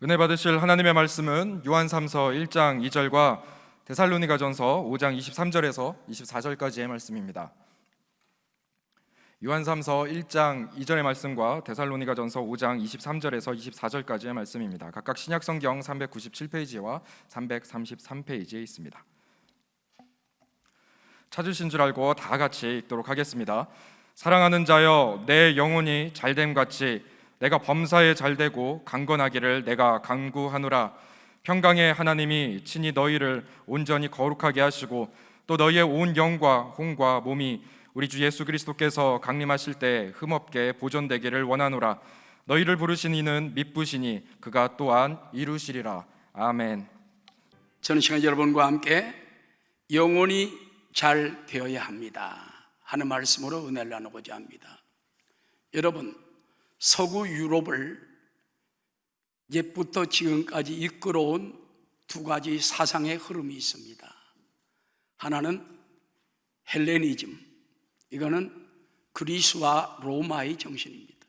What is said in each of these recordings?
은혜 받으실 하나님의 말씀은 요한3서 1장 2절과 데살로니가전서 5장 23절에서 24절까지의 말씀입니다. 요한3서 1장 2절의 말씀과 데살로니가전서 5장 23절에서 24절까지의 말씀입니다. 각각 신약성경 397페이지와 333페이지에 있습니다. 찾으신 줄 알고 다 같이 읽도록 하겠습니다. 사랑하는 자여, 내 영혼이 잘됨같이 내가 범사에 잘되고 강건하기를 내가 간구하노라. 평강의 하나님이 친히 너희를 온전히 거룩하게 하시고 또 너희의 온 영과 혼과 몸이 우리 주 예수 그리스도께서 강림하실 때 흠없게 보존되기를 원하노라. 너희를 부르신 이는 미쁘시니 그가 또한 이루시리라. 아멘. 저는 시간 여러분과 함께 영혼이 잘 되어야 합니다 하는 말씀으로 은혜를 나누고자 합니다. 여러분, 서구 유럽을 옛부터 지금까지 이끌어온 두 가지 사상의 흐름이 있습니다. 하나는 헬레니즘, 이거는 그리스와 로마의 정신입니다.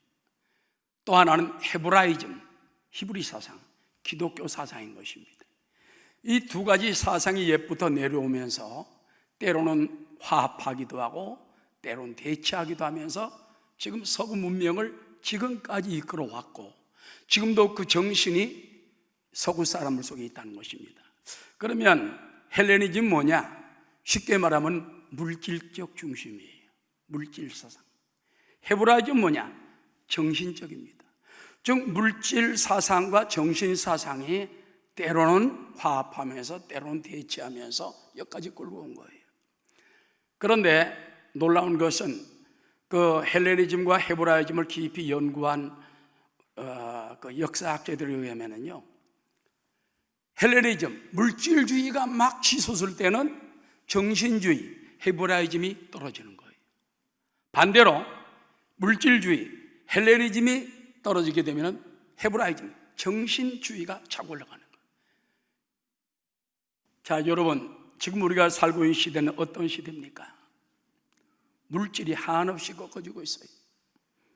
또 하나는 헤브라이즘, 히브리 사상, 기독교 사상인 것입니다. 이 두 가지 사상이 옛부터 내려오면서 때로는 화합하기도 하고 때로는 대치하기도 하면서 지금 서구 문명을 지금까지 이끌어왔고 지금도 그 정신이 서구 사람들 속에 있다는 것입니다. 그러면 헬레니즘 뭐냐? 쉽게 말하면 물질적 중심이에요. 물질 사상. 헤브라이즘 뭐냐? 정신적입니다. 즉 물질 사상과 정신 사상이 때로는 화합하면서 때로는 대치하면서 여기까지 끌고 온 거예요. 그런데 놀라운 것은 그 헬레니즘과 헤브라이즘을 깊이 연구한 그 역사학자들에 의하면요, 헬레니즘, 물질주의가 막 치솟을 때는 정신주의, 헤브라이즘이 떨어지는 거예요. 반대로 물질주의, 헬레니즘이 떨어지게 되면 헤브라이즘, 정신주의가 차고 올라가는 거예요. 자, 여러분, 지금 우리가 살고 있는 시대는 어떤 시대입니까? 물질이 한없이 꺾어지고 있어요.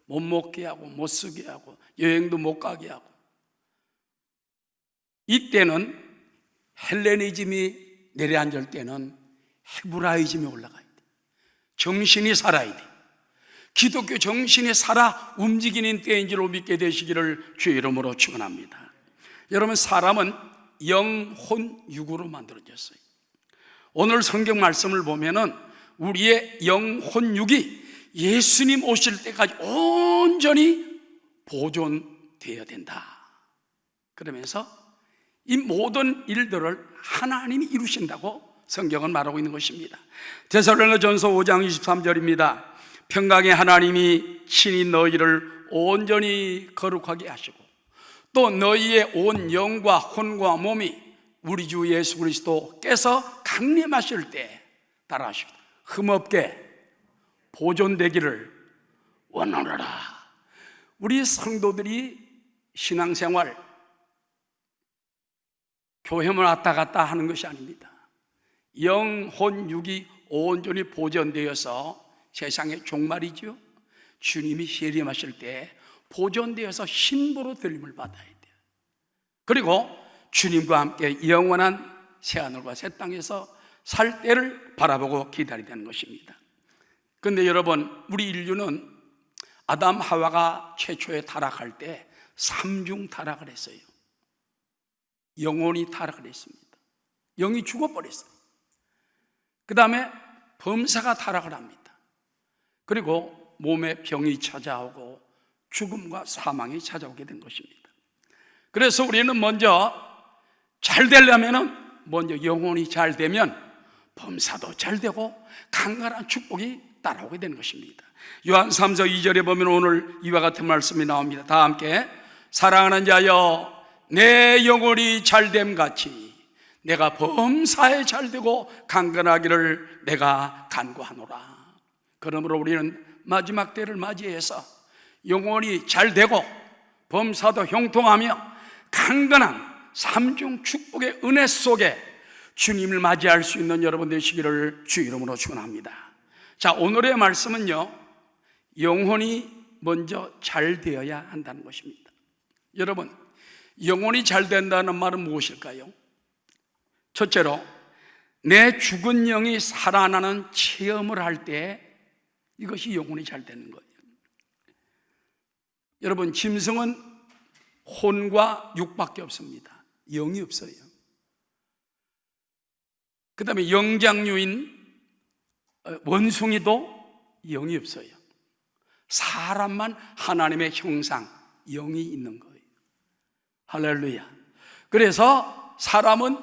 못 먹게 하고 못 쓰게 하고 여행도 못 가게 하고. 이때는 헬레니즘이 내려앉을 때는 헤브라이즘이 올라가야 돼. 정신이 살아야 돼. 기독교 정신이 살아 움직이는 때인 줄로 믿게 되시기를 주의 이름으로 축원합니다. 여러분, 사람은 영혼 육으로 만들어졌어요. 오늘 성경 말씀을 보면은 우리의 영혼육이 예수님 오실 때까지 온전히 보존되어야 된다. 그러면서 이 모든 일들을 하나님이 이루신다고 성경은 말하고 있는 것입니다. 데살로니가전서 5장 23절입니다. 평강의 하나님이 친히 너희를 온전히 거룩하게 하시고 또 너희의 온 영과 혼과 몸이 우리 주 예수 그리스도께서 강림하실 때 따라하십니다. 흠없게 보존되기를 원하노라. 우리 성도들이 신앙생활, 교회만 왔다 갔다 하는 것이 아닙니다. 영혼 육이 온전히 보존되어서 세상의 종말이죠, 주님이 재림하실 때 보존되어서 신부로 들림을 받아야 돼요. 그리고 주님과 함께 영원한 새하늘과 새 땅에서 살 때를 바라보고 기다리는 것입니다. 그런데 여러분, 우리 인류는 아담 하와가 최초에 타락할 때 삼중 타락을 했어요. 영혼이 타락을 했습니다. 영이 죽어버렸어요. 그 다음에 범사가 타락을 합니다. 그리고 몸에 병이 찾아오고 죽음과 사망이 찾아오게 된 것입니다. 그래서 우리는 먼저 잘 되려면 먼저 영혼이 잘 되면 범사도 잘 되고 강건한 축복이 따라오게 되는 것입니다. 요한 3서 2절에 보면 오늘 이와 같은 말씀이 나옵니다. 다 함께, 사랑하는 자여, 내 영혼이 잘됨 같이 내가 범사에 잘되고 강건하기를 내가 간구하노라. 그러므로 우리는 마지막 때를 맞이해서 영혼이 잘되고 범사도 형통하며 강건한 삼중 축복의 은혜 속에 주님을 맞이할 수 있는 여러분 되시기를 주 이름으로 축원합니다. 자, 오늘의 말씀은요, 영혼이 먼저 잘 되어야 한다는 것입니다. 여러분, 영혼이 잘 된다는 말은 무엇일까요? 첫째로, 내 죽은 영이 살아나는 체험을 할 때 이것이 영혼이 잘 되는 거예요. 여러분, 짐승은 혼과 육밖에 없습니다. 영이 없어요. 그 다음에 영장류인 원숭이도 영이 없어요. 사람만 하나님의 형상, 영이 있는 거예요. 할렐루야. 그래서 사람은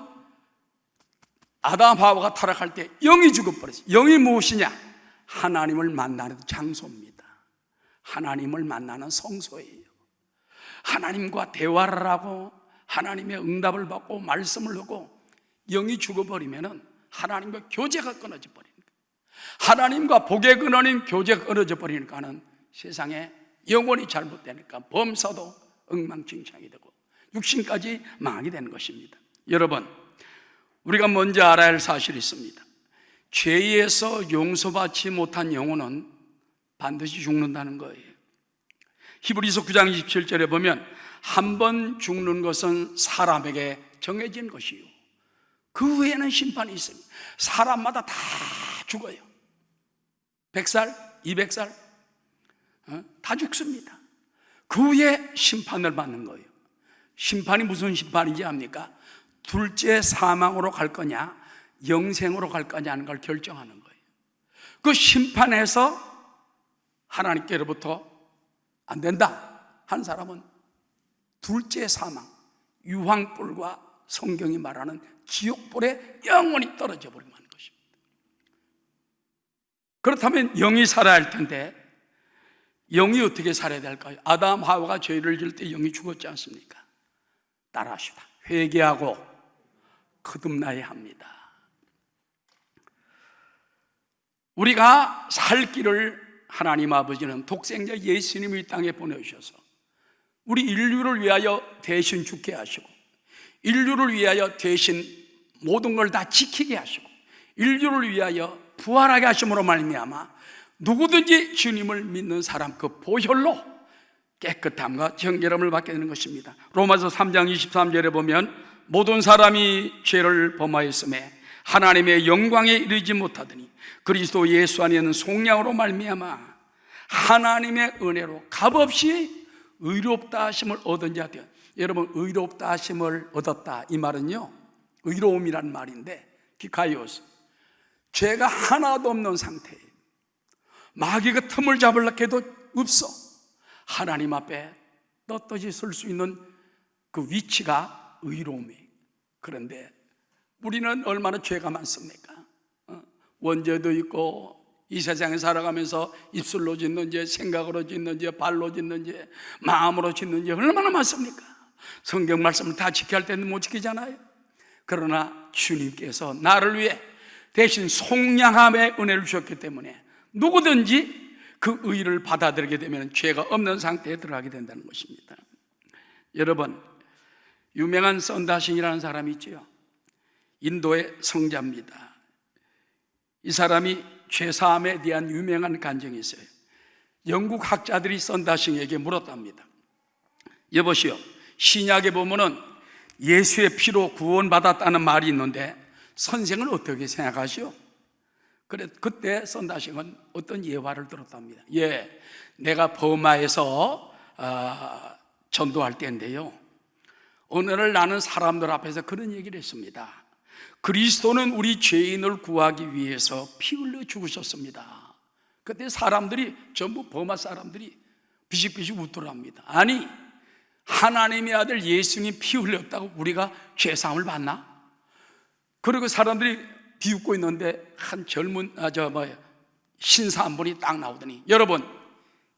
아담 하와가 타락할 때 영이 죽어버렸어요. 영이 무엇이냐? 하나님을 만나는 장소입니다. 하나님을 만나는 성소예요. 하나님과 대화를 하고 하나님의 응답을 받고 말씀을 하고, 영이 죽어버리면 하나님과 교제가 끊어져 버리는 거예요. 하나님과 복의 근원인 교제가 끊어져 버리니까는 세상에 영혼이 잘못되니까 범사도 엉망진창이 되고 육신까지 망하게 되는 것입니다. 여러분, 우리가 먼저 알아야 할 사실이 있습니다. 죄에서 용서받지 못한 영혼은 반드시 죽는다는 거예요. 히브리서 9장 27절에 보면 한 번 죽는 것은 사람에게 정해진 것이요, 그 후에는 심판이 있습니다. 사람마다 다 죽어요. 100살, 200살 다 죽습니다. 그 후에 심판을 받는 거예요. 심판이 무슨 심판인지 압니까? 둘째 사망으로 갈 거냐 영생으로 갈 거냐 하는 걸 결정하는 거예요. 그 심판에서 하나님께로부터 안 된다 한 사람은 둘째 사망, 유황불과 성경이 말하는 지옥불에 영원히 떨어져 버리면 하는 것입니다. 그렇다면 영이 살아야 할 텐데 영이 어떻게 살아야 될까요? 아담 하와가 죄를 지을 때 영이 죽었지 않습니까? 따라합시다. 회개하고 거듭나야 합니다. 우리가 살 길을 하나님 아버지는 독생자 예수님을 이 땅에 보내주셔서 우리 인류를 위하여 대신 죽게 하시고, 인류를 위하여 대신 모든 걸 다 지키게 하시고, 인류를 위하여 부활하게 하심으로 말미암아 누구든지 주님을 믿는 사람 그 보혈로 깨끗함과 정결함을 받게 되는 것입니다. 로마서 3장 23절에 보면 모든 사람이 죄를 범하였음에 하나님의 영광에 이르지 못하더니 그리스도 예수 안에 있는 속량으로 말미암아 하나님의 은혜로 값없이 의롭다 하심을 얻은 자 되어. 여러분, 의롭다 하심을 얻었다 이 말은요, 의로움이란 말인데 디카이오스, 죄가 하나도 없는 상태예요. 마귀가 틈을 잡으려고 해도 없어. 하나님 앞에 떳떳이 설 수 있는 그 위치가 의로움이에요. 그런데 우리는 얼마나 죄가 많습니까? 원죄도 있고, 이 세상에 살아가면서 입술로 짓는 죄, 생각으로 짓는 죄, 발로 짓는 죄, 마음으로 짓는 죄 얼마나 많습니까? 성경 말씀을 다 지켜야 할 때는 못 지키잖아요. 그러나 주님께서 나를 위해 대신 속량함의 은혜를 주셨기 때문에 누구든지 그 의를 받아들이게 되면 죄가 없는 상태에 들어가게 된다는 것입니다. 여러분, 유명한 썬다신이라는 사람이 있죠. 인도의 성자입니다. 이 사람이 죄사함에 대한 유명한 간증이 있어요. 영국 학자들이 썬다신에게 물었답니다. 여보시오, 신약에 보면은 예수의 피로 구원받았다는 말이 있는데 선생은 어떻게 생각하시오? 그때 썬다싱은 어떤 예화를 들었답니다. 내가 버마에서 전도할 때인데요, 어느 날 나는 사람들 앞에서 그런 얘기를 했습니다. 그리스도는 우리 죄인을 구하기 위해서 피 흘려 죽으셨습니다. 그때 사람들이 전부 버마 사람들이 비식비식 웃더랍니다. 아니, 하나님의 아들 예수님 피 흘렸다고 우리가 죄사함을 받나? 그리고 사람들이 비웃고 있는데 한 젊은 신사 한 분이 딱 나오더니, 여러분,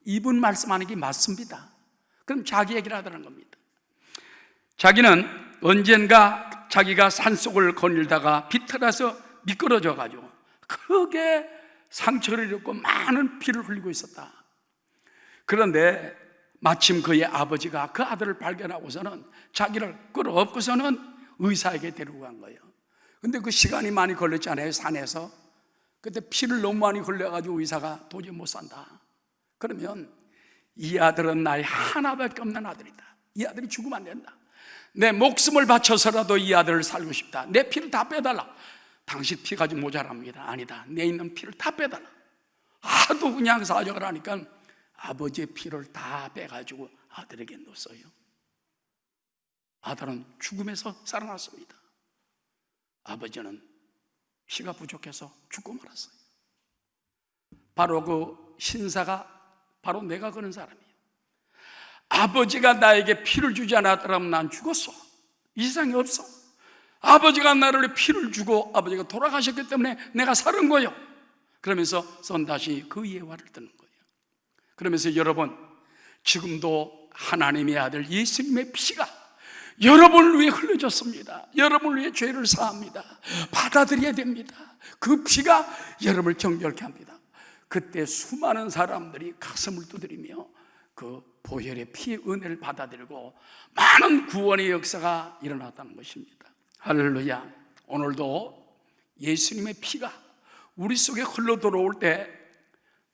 이분 말씀하는 게 맞습니다. 그럼 자기 얘기를 하더라는 겁니다. 자기는 언젠가 자기가 산속을 거닐다가 비틀어서 미끄러져 가지고 크게 상처를 입고 많은 피를 흘리고 있었다. 그런데 마침 그의 아버지가 그 아들을 발견하고서는 자기를 끌어업고서는 의사에게 데리고 간 거예요. 근데 그 시간이 많이 걸렸잖아요, 산에서. 그때 피를 너무 많이 흘려가지고 의사가 도저히 못 산다. 그러면 이 아들은 나의 하나밖에 없는 아들이다. 이 아들이 죽으면 안 된다. 내 목숨을 바쳐서라도 이 아들을 살고 싶다. 내 피를 다 빼달라. 당신 피 가지고 모자랍니다. 아니다. 내 있는 피를 다 빼달라. 하도 그냥 사정을 하니까 아버지의 피를 다 빼가지고 아들에게 넣었어요. 아들은 죽음에서 살아났습니다. 아버지는 피가 부족해서 죽고 말았어요. 바로 그 신사가 바로 내가 그런 사람이에요. 아버지가 나에게 피를 주지 않았더라면 난 죽었어. 이 세상에 없어. 아버지가 나를 피를 주고 아버지가 돌아가셨기 때문에 내가 살은 거예요. 그러면서 선다시 그 예화를 듣는 거예요. 그러면서 여러분, 지금도 하나님의 아들 예수님의 피가 여러분을 위해 흘려졌습니다. 여러분을 위해 죄를 사합니다. 받아들여야 됩니다. 그 피가 여러분을 정결케 합니다. 그때 수많은 사람들이 가슴을 두드리며 그 보혈의 피의 은혜를 받아들이고 많은 구원의 역사가 일어났다는 것입니다. 할렐루야. 오늘도 예수님의 피가 우리 속에 흘러 들어올 때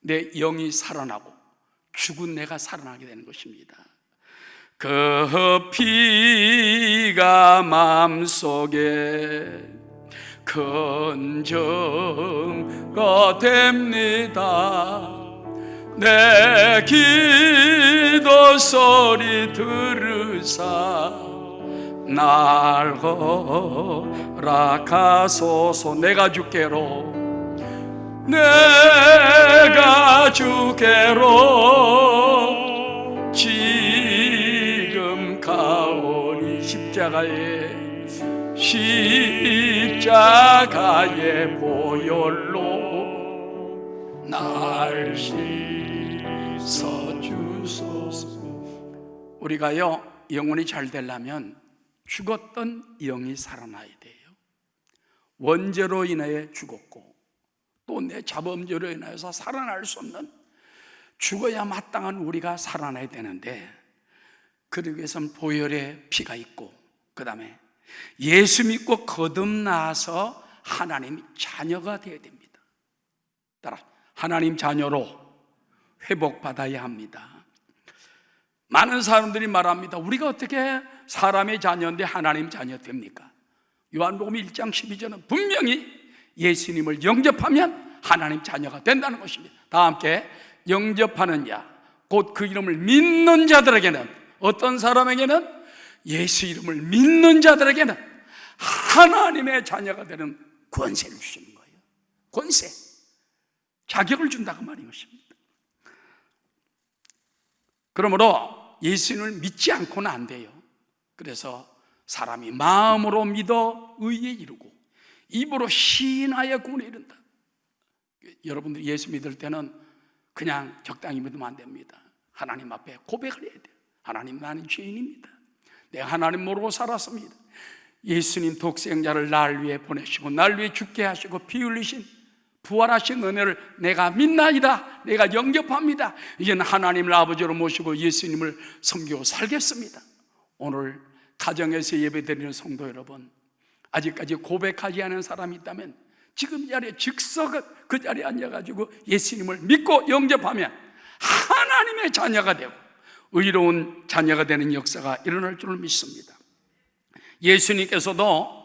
내 영이 살아나고 죽은 내가 살아나게 되는 것입니다. 그 피가 마음속에 큰 증거 됩니다. 내 기도 소리 들으사 날 허락하소서. 내가 주께로, 내가 주께로 지금 가오니 십자가의 보혈로 날 씻어주소서. 우리가요, 영혼이 잘 되려면 죽었던 영이 살아나야 돼요. 원죄로 인하여 죽었고 또 내 자범죄로 인하여서 살아날 수 없는, 죽어야 마땅한 우리가 살아나야 되는데, 그러기 위해서는 보혈의 피가 있고 그 다음에 예수 믿고 거듭나서 하나님 자녀가 되어야 됩니다. 따라 하나님 자녀로 회복받아야 합니다. 많은 사람들이 말합니다. 우리가 어떻게 사람의 자녀인데 하나님 자녀 됩니까? 요한복음 1장 12절은 분명히 예수님을 영접하면 하나님 자녀가 된다는 것입니다. 다 함께, 영접하는 자, 곧 그 이름을 믿는 자들에게는, 어떤 사람에게는? 예수 이름을 믿는 자들에게는 하나님의 자녀가 되는 권세를 주시는 거예요. 권세, 자격을 준다고 말인 것입니다. 그러므로 예수님을 믿지 않고는 안 돼요. 그래서 사람이 마음으로 믿어 의에 이르고 입으로 시인하여 구원에 이른다. 여러분들이 예수 믿을 때는 그냥 적당히 믿으면 안 됩니다. 하나님 앞에 고백을 해야 돼요. 하나님, 나는 죄인입니다. 내가 하나님 모르고 살았습니다. 예수님 독생자를 날 위해 보내시고 날 위해 죽게 하시고 피 흘리신 부활하신 은혜를 내가 믿나이다. 내가 영접합니다. 이제는 하나님을 아버지로 모시고 예수님을 섬기고 살겠습니다. 오늘 가정에서 예배드리는 성도 여러분, 아직까지 고백하지 않은 사람이 있다면 지금 이 자리에 즉석 그 자리에 앉아가지고 예수님을 믿고 영접하면 하나님의 자녀가 되고 의로운 자녀가 되는 역사가 일어날 줄을 믿습니다. 예수님께서도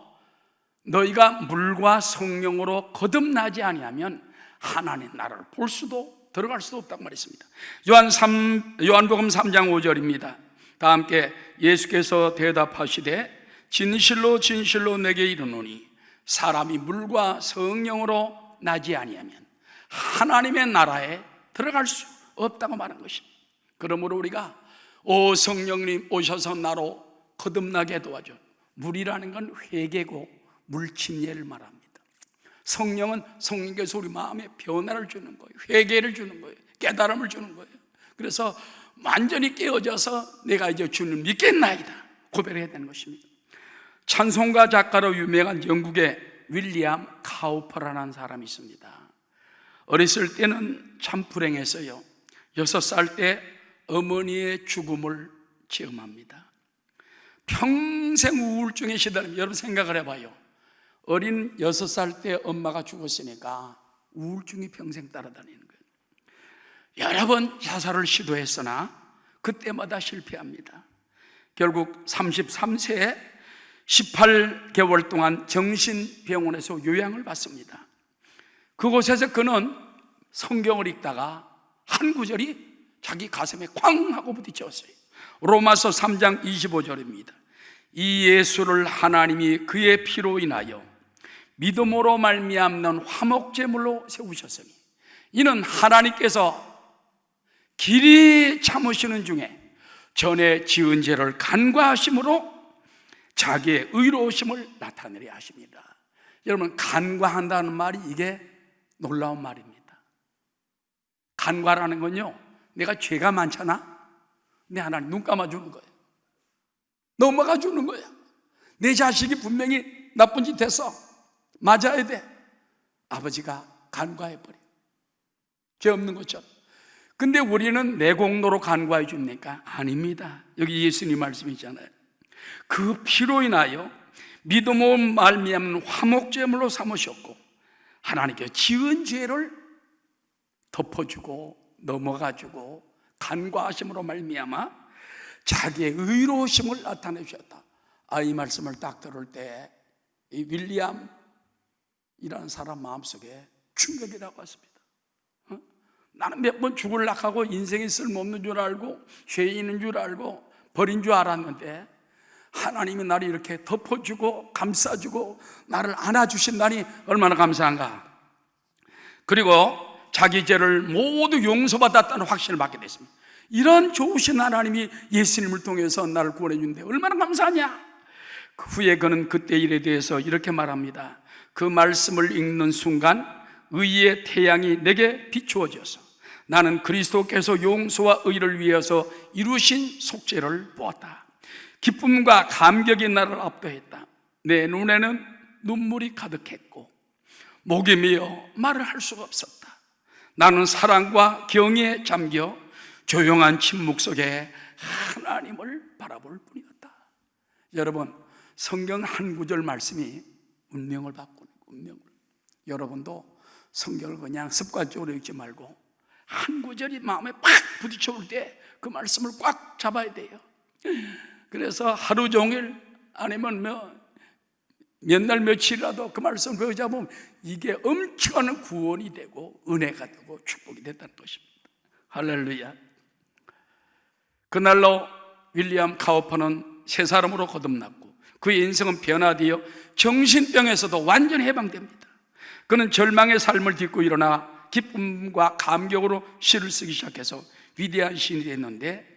너희가 물과 성령으로 거듭나지 아니하면 하나님 나라를 볼 수도 들어갈 수도 없다고 말했습니다. 요한복음 3장 5절입니다. 다 함께, 예수께서 대답하시되 진실로 진실로 내게 이르노니 사람이 물과 성령으로 나지 아니하면 하나님의 나라에 들어갈 수 없다고 말한 것입니다. 그러므로 우리가 오 성령님 오셔서 나로 거듭나게 도와줘. 물이라는 건 회개고 물침례를 말합니다. 성령은 성령께서 우리 마음에 변화를 주는 거예요. 회개를 주는 거예요. 깨달음을 주는 거예요. 그래서 완전히 깨어져서 내가 이제 주님 믿겠나이다 고백을 해야 되는 것입니다. 찬송가 작가로 유명한 영국의 윌리엄 카우퍼라는 사람이 있습니다. 어렸을 때는 참 불행했어요. 6살 때 어머니의 죽음을 체험합니다. 평생 우울증에 시달립니다. 여러분 생각을 해봐요. 어린 6살 때 엄마가 죽었으니까 우울증이 평생 따라다니는 거예요. 여러 번 자살을 시도했으나 그때마다 실패합니다. 결국 33세에 18개월 동안 정신병원에서 요양을 받습니다. 그곳에서 그는 성경을 읽다가 한 구절이 자기 가슴에 쾅 하고 부딪혔어요. 로마서 3장 25절입니다. 이 예수를 하나님이 그의 피로 인하여 믿음으로 말미암는 화목제물로 세우셨으니 이는 하나님께서 길이 참으시는 중에 전에 지은 죄를 간과하심으로 자기의 의로우심을 나타내려 하십니다. 여러분, 간과한다는 말이 이게 놀라운 말입니다. 간과라는 건요, 내가 죄가 많잖아? 근데 하나님 눈 감아주는 거예요. 넘어가 주는 거야. 내 자식이 분명히 나쁜 짓 했어. 맞아야 돼. 아버지가 간과해버려. 죄 없는 것처럼. 근데 우리는 내 공로로 간과해 줍니까? 아닙니다. 여기 예수님 말씀이잖아요. 그 피로 인하여 믿음으로 말미암는 화목제물로 삼으셨고 하나님께 지은 죄를 덮어주고 넘어가주고 간과하심으로 말미암아 자기의 의로우심을 나타내 주셨다. 이 말씀을 딱 들을 때 이 윌리엄이라는 사람 마음속에 충격이라고 했습니다. 나는 몇 번 죽을락 하고 인생이 쓸모없는 줄 알고 죄인인 줄 알고 버린 줄 알았는데 하나님이 나를 이렇게 덮어주고 감싸주고 나를 안아주신다니 얼마나 감사한가. 그리고 자기 죄를 모두 용서받았다는 확신을 받게 됐습니다. 이런 좋으신 하나님이 예수님을 통해서 나를 구원해 주는데 얼마나 감사하냐. 그 후에 그는 그때 일에 대해서 이렇게 말합니다. 그 말씀을 읽는 순간 의의 태양이 내게 비추어져서 나는 그리스도께서 용서와 의를 위해서 이루신 속죄를 보았다. 기쁨과 감격이 나를 압도했다. 내 눈에는 눈물이 가득했고 목이 메어 말을 할 수가 없었다. 나는 사랑과 경의에 잠겨 조용한 침묵 속에 하나님을 바라볼 뿐이었다. 여러분, 성경 한 구절 말씀이 운명을 바꾸는 운명을. 여러분도 성경을 그냥 습관적으로 읽지 말고 한 구절이 마음에 팍 부딪혀 올 때 그 말씀을 꽉 잡아야 돼요. 그래서 하루 종일 아니면 몇 날 며칠이라도 그 말씀을 배워 잡으면 이게 엄청난 구원이 되고 은혜가 되고 축복이 됐다는 것입니다. 할렐루야. 그날로 윌리엄 카우퍼는 새 사람으로 거듭났고 그의 인생은 변화되어 정신병에서도 완전히 해방됩니다. 그는 절망의 삶을 딛고 일어나 기쁨과 감격으로 시를 쓰기 시작해서 위대한 시인이 됐는데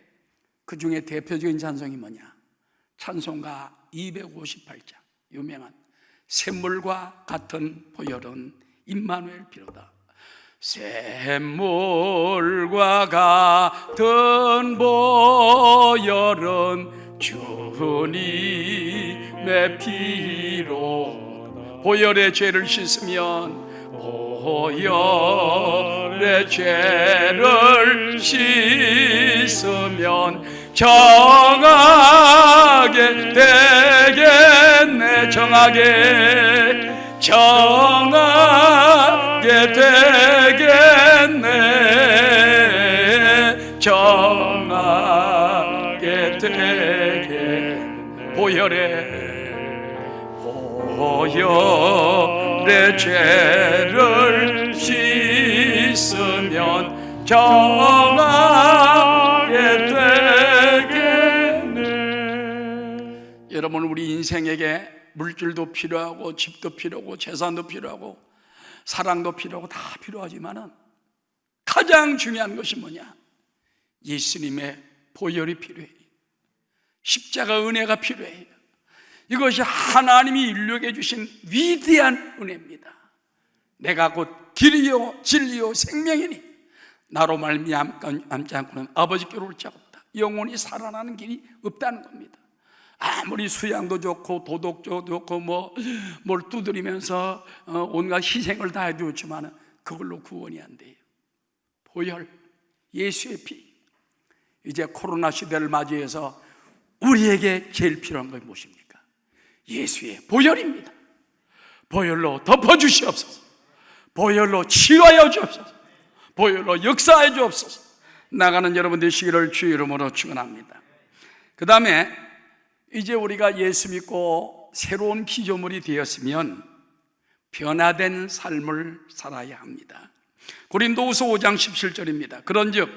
그 중에 대표적인 찬송이 뭐냐? 찬송가 258장 유명한 샘물과 같은 보혈은 임마누엘 피로다. 샘물과 같은 보혈은 주님의 피로 보혈의 죄를 씻으면 보혈의 죄를 씻으면 정하게 되겠네. 정하게 되겠네. 정하게 되겠네. 보혈의 죄를 씻으면 정하게 되겠네. 여러분, 우리 인생에게 물질도 필요하고 집도 필요하고 재산도 필요하고 사랑도 필요하고 다 필요하지만은 가장 중요한 것이 뭐냐? 예수님의 보혈이 필요해요. 십자가 은혜가 필요해요. 이것이 하나님이 인류에게 주신 위대한 은혜입니다. 내가 곧 길이요 진리요 생명이니 나로 말미암지 않고는 아버지께로 올 자가 없다. 영원히 살아나는 길이 없다는 겁니다. 아무리 수양도 좋고 도덕도 좋고 뭘 두드리면서 온갖 희생을 다 해도 좋지만 그걸로 구원이 안 돼요. 보혈, 예수의 피. 이제 코로나 시대를 맞이해서 우리에게 제일 필요한 것이 무엇입니까? 예수의 보혈입니다. 보혈로 덮어주시옵소서. 보혈로 치유하여 주옵소서. 보혈로 역사하여 주옵소서. 나가는 여러분 되시기를 주의 이름으로 축원합니다. 그 다음에 이제 우리가 예수 믿고 새로운 피조물이 되었으면 변화된 삶을 살아야 합니다. 고린도후서 5장 17절입니다. 그런즉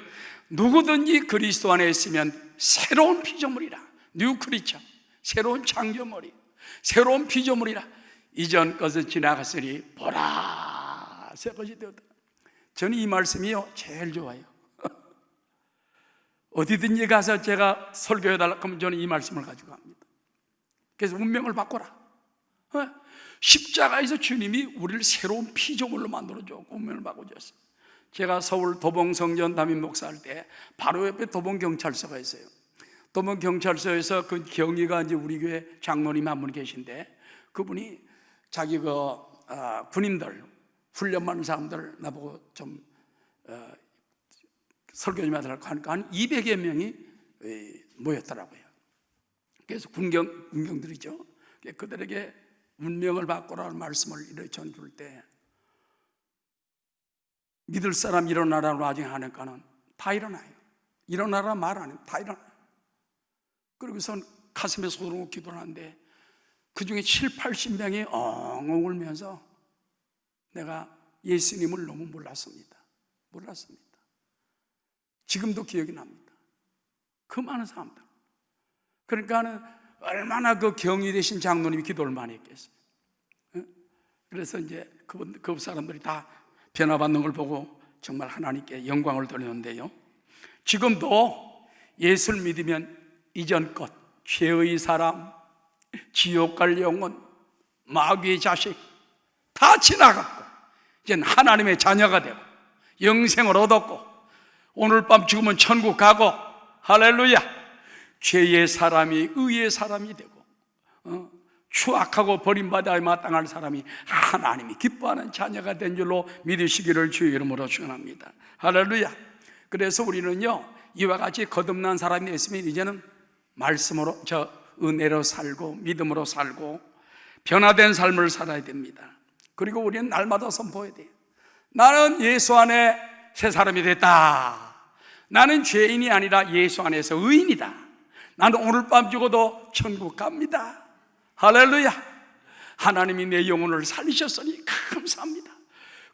누구든지 그리스도 안에 있으면 새로운 피조물이라. 뉴 크리처, 새로운 창조물이, 새로운 피조물이라. 이전 것은 지나갔으니 보라 새 것이 되었다. 저는 이 말씀이요 제일 좋아요. 어디든지 가서 제가 설교해달라고 하면 저는 이 말씀을 가지고 갑니다. 그래서 운명을 바꿔라. 십자가에서 주님이 우리를 새로운 피조물로 만들어줬고 운명을 바꿔줬어요. 제가 서울 도봉성전 담임 목사할 때 바로 옆에 도봉경찰서가 있어요. 도봉경찰서에서 그 경위가 이제 우리 교회 장로님 한 분 계신데, 그분이 자기 군인들 훈련 받는 사람들 나보고 좀 설교 좀 하더라고 하니까 한 200여 명이 모였더라고요. 그래서 군경들이죠. 그들에게 운명을 바꾸라는 말씀을 이렇게 전줄 때, 믿을 사람 일어나라고 나중에 하니까는 다 일어나요. 일어나라 말 안 해요. 다 일어나요. 그러고선 가슴에 손을 얹고 기도를 하는데 그 중에 7, 80명이 엉엉 울면서 내가 예수님을 너무 몰랐습니다. 지금도 기억이 납니다. 그 많은 사람들. 그러니까는 얼마나 그 경위 되신 장로님이 기도를 많이 했겠어요. 그래서 이제 그 사람들이 다 변화받는 걸 보고 정말 하나님께 영광을 돌리는데요, 지금도 예수를 믿으면 이전 것, 죄의 사람, 지옥 갈 영혼, 마귀의 자식 다 지나갔고 이제 하나님의 자녀가 되고 영생을 얻었고 오늘 밤 죽으면 천국 가고, 할렐루야, 죄의 사람이 의의 사람이 되고 추악하고 버림받아야 마땅할 사람이 하나님이 기뻐하는 자녀가 된 줄로 믿으시기를 주의 이름으로 축원합니다. 할렐루야. 그래서 우리는요 이와 같이 거듭난 사람이 있으면 이제는 말씀으로 은혜로 살고 믿음으로 살고 변화된 삶을 살아야 됩니다. 그리고 우리는 날마다 선포해야 돼요. 나는 예수 안에 새 사람이 됐다. 나는 죄인이 아니라 예수 안에서 의인이다. 나는 오늘 밤 죽어도 천국 갑니다. 할렐루야. 하나님이 내 영혼을 살리셨으니 감사합니다.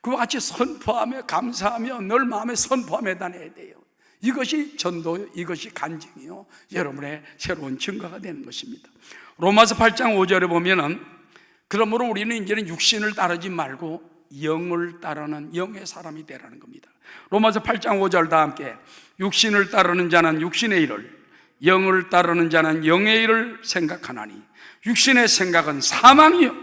그와 같이 선포하며 감사하며 늘 마음에 선포하며 다녀야 돼요. 이것이 전도, 이것이 간증이요 여러분의 새로운 증거가 되는 것입니다. 로마서 8장 5절에 보면은 그러므로 우리는 이제는 육신을 따르지 말고 영을 따르는 영의 사람이 되라는 겁니다. 로마서 8장 5절 다 함께, 육신을 따르는 자는 육신의 일을, 영을 따르는 자는 영의 일을 생각하나니 육신의 생각은 사망이요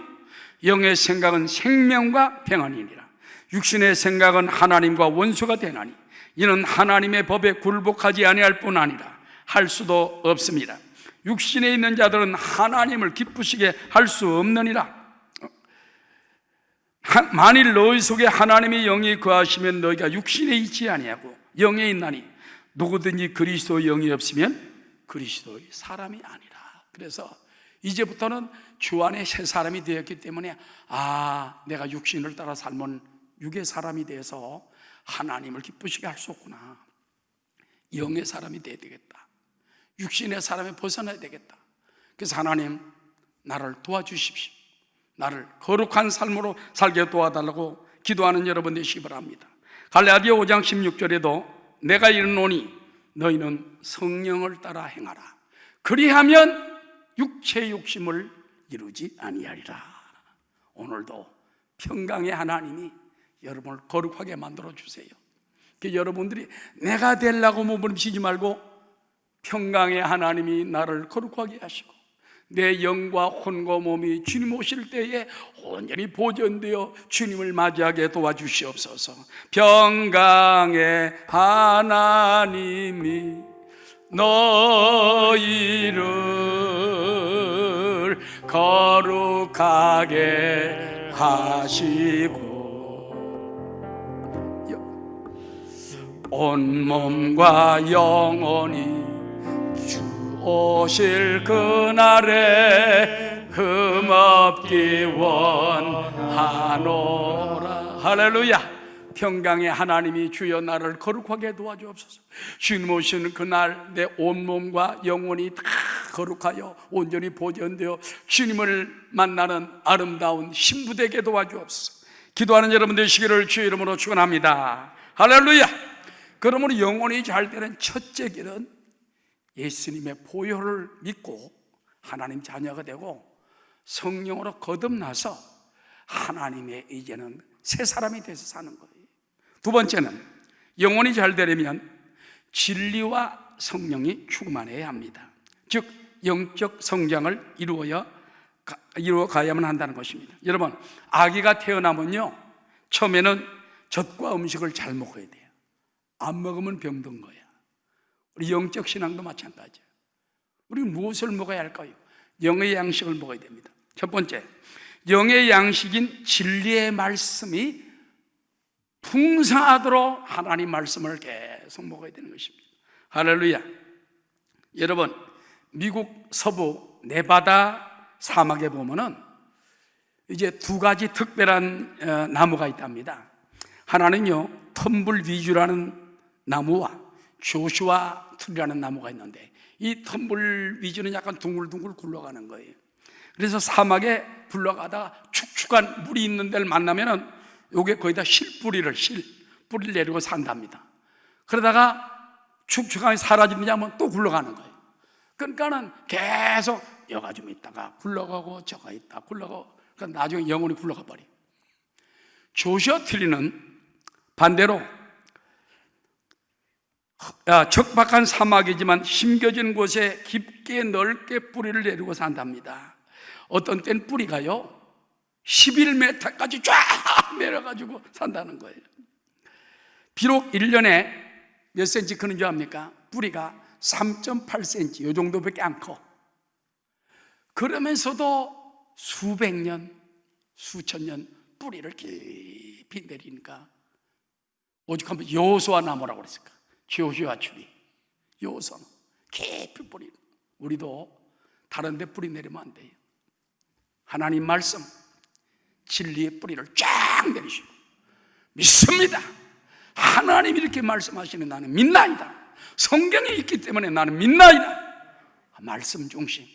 영의 생각은 생명과 평안이니라. 육신의 생각은 하나님과 원수가 되나니 이는 하나님의 법에 굴복하지 아니할 뿐 아니라 할 수도 없습니다. 육신에 있는 자들은 하나님을 기쁘시게 할 수 없느니라. 만일 너희 속에 하나님의 영이 거하시면 너희가 육신에 있지 아니하고 영에 있나니 누구든지 그리스도의 영이 없으면 그리스도의 사람이 아니라. 그래서 이제부터는 주 안에 새 사람이 되었기 때문에 내가 육신을 따라 살면 육의 사람이 돼서 하나님을 기쁘시게 할 수 없구나. 영의 사람이 돼야 되겠다. 육신의 사람에 벗어나야 되겠다. 그래서 하나님 나를 도와주십시오. 나를 거룩한 삶으로 살게 도와달라고 기도하는 여러분 되시기 바랍니다. 갈라디아 5장 16절에도 내가 이르노니 너희는 성령을 따라 행하라. 그리하면 육체의 욕심을 이루지 아니하리라. 오늘도 평강의 하나님이 여러분을 거룩하게 만들어 주세요. 여러분들이 내가 되려고 몸부림치지 말고 평강의 하나님이 나를 거룩하게 하시고 내 영과 혼과 몸이 주님 오실 때에 온전히 보존되어 주님을 맞이하게 도와주시옵소서. 평강의 하나님이 너희를 거룩하게 하시고 온몸과 영혼이 주 오실 그날에 흠없기 원하노라. 할렐루야. 평강의 하나님이 주여 나를 거룩하게 도와주옵소서. 주님 오시는 그날 내 온몸과 영혼이 다 거룩하여 온전히 보존되어 주님을 만나는 아름다운 신부 되게 도와주옵소서. 기도하는 여러분 되시기를 주의 이름으로 축원합니다. 할렐루야. 그러므로 영혼이 잘 되는 첫째 길은 예수님의 보혈을 믿고 하나님 자녀가 되고 성령으로 거듭나서 하나님의 이제는 새 사람이 돼서 사는 거예요. 두 번째는 영혼이 잘 되려면 진리와 성령이 충만해야 합니다. 즉 영적 성장을 이루어 가야만 한다는 것입니다. 여러분, 아기가 태어나면요 처음에는 젖과 음식을 잘 먹어야 돼요. 안 먹으면 병든 거야. 우리 영적 신앙도 마찬가지예요. 우리는 무엇을 먹어야 할까요? 영의 양식을 먹어야 됩니다. 첫 번째, 영의 양식인 진리의 말씀이 풍성하도록 하나님 말씀을 계속 먹어야 되는 것입니다. 할렐루야. 여러분, 미국 서부 네바다 사막에 보면은 이제 두 가지 특별한 나무가 있답니다. 하나는요 텀블 위주라는 나무와 조슈아 트리라는 나무가 있는데, 이 텀블 위주는 약간 둥글둥글 굴러가는 거예요. 그래서 사막에 굴러가다가 축축한 물이 있는 데를 만나면은 요게 거의 다 실뿌리를 내리고 산답니다. 그러다가 축축함이 사라지느냐 하면 또 굴러가는 거예요. 그러니까는 계속 여가 좀 있다가 굴러가고 저가 있다 굴러가고, 그러니까 나중에 영혼이 굴러가 버려. 조슈아 트리는 반대로 척박한 사막이지만 심겨진 곳에 깊게 넓게 뿌리를 내리고 산답니다. 어떤 땐 뿌리가요 11m까지 쫙 내려가지고 산다는 거예요. 비록 1년에 몇 센치 크는 줄 압니까? 뿌리가 3.8cm 이 정도밖에 안 커. 그러면서도 수백 년, 수천 년 뿌리를 깊이 내리니까 오직 한번 여호수아 나무라고 그랬을까? 조슈아 추리, 여호수아 깊이 뿌리. 우리도 다른 데 뿌리 내리면 안 돼요. 하나님 말씀 진리의 뿌리를 쫙 내리시고 믿습니다. 하나님이 이렇게 말씀하시는 나는 믿나이다. 성경이 있기 때문에 나는 믿나이다. 말씀 중심,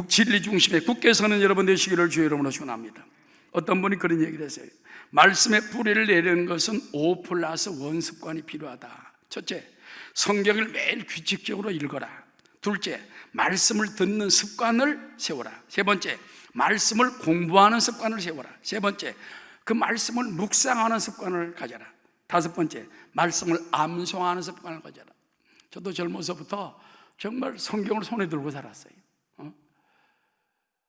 진리 중심에 굳게 서는 여러분 되시기를 주의 이름으로 축원합니다. 어떤 분이 그런 얘기를 했어요. 말씀의 뿌리를 내리는 것은 5+1 습관이 필요하다. 첫째, 성경을 매일 규칙적으로 읽어라. 둘째, 말씀을 듣는 습관을 세워라. 세 번째, 말씀을 공부하는 습관을 세워라. 세 번째, 그 말씀을 묵상하는 습관을 가져라. 다섯 번째, 말씀을 암송하는 습관을 가져라. 저도 젊어서부터 정말 성경을 손에 들고 살았어요.